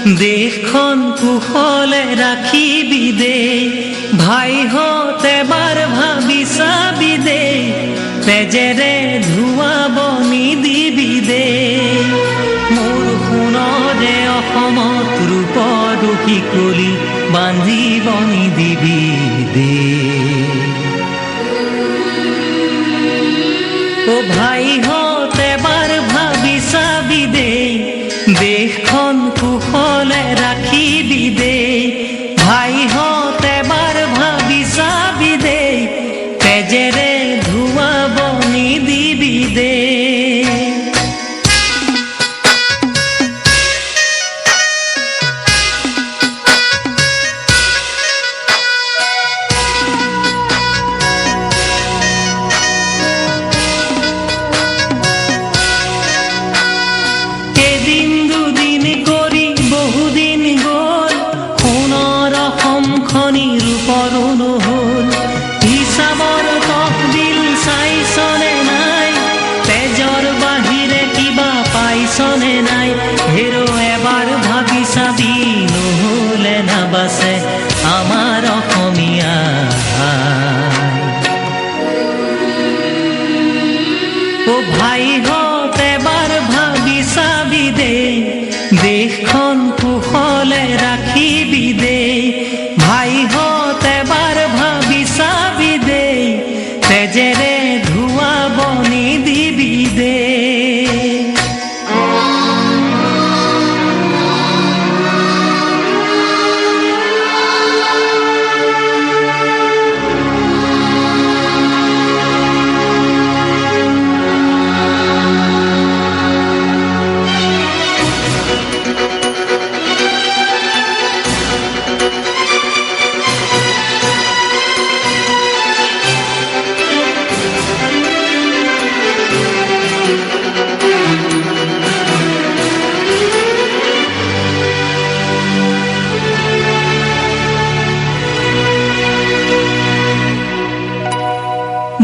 দেশখন কুশলে ৰাখিবি দে ভাইহঁত এবাৰ ভাবি চাবি দে তেজেৰে ধুৱাব নিদিবি দে মোৰ সোণৰে অসমত ৰূপৰ শিকলি বান্ধিব নিদিবি দে ও ভাইহঁত এবাৰ ভাবি চাবি দে দেশখন কুশলে ৰাখিবি দে ভাইহঁত এবাৰ ভাবি চাবি দে তেজেৰে ধুৱাব নিদিবি দে আমাৰ অসমীয়া ও ভাইহঁত এবাৰ ভাবি চাবি দে দেশখন কুশলে ৰাখিবি দে ভাইহঁত এবাৰ ভাবি চাবি দে তেজেৰে ধুৱাব নিদিবি দে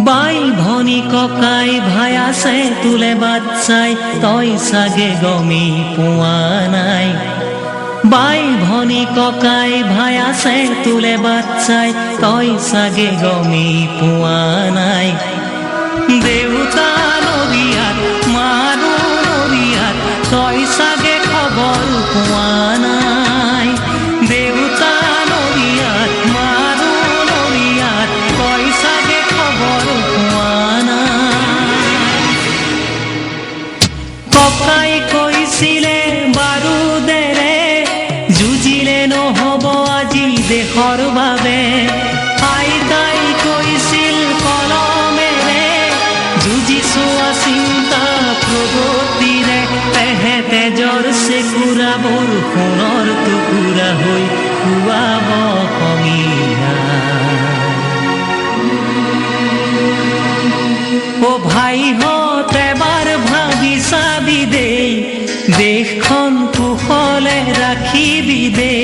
বাই ভনী ককাই ভাই আছে তোলে বাচ্চাই তই চাগে গমি পোৱা নাই বাই ভনী ককাই ভাই আছে তোলে বাচ্চাই তই চাগে গমি পোৱা নাই দেউতা নৰিয়াত মাৰো নৰিয়াত তই চাগে খবৰ পোৱা নাই দেউতা নৰিয়াত মাৰো নৰিয়াত তই চাগে খবৰ পোৱা নাই ককাই কৈছিলে বাৰুদেৰে যুঁজিলে নহ'ব আজি দেশৰ বাবে আইতাই কৈছিল কলমেৰে যুঁজিছো চিন্তা প্ৰগতিৰে তেহে তেজৰ চেকুৰাবোৰ সোণৰ টুকুৰা হৈ খুৱাব অসমীয়া ও ভাইহঁত এবাৰ ভাবি চাবি দে দেশখন কুশলে ৰাখিবি দে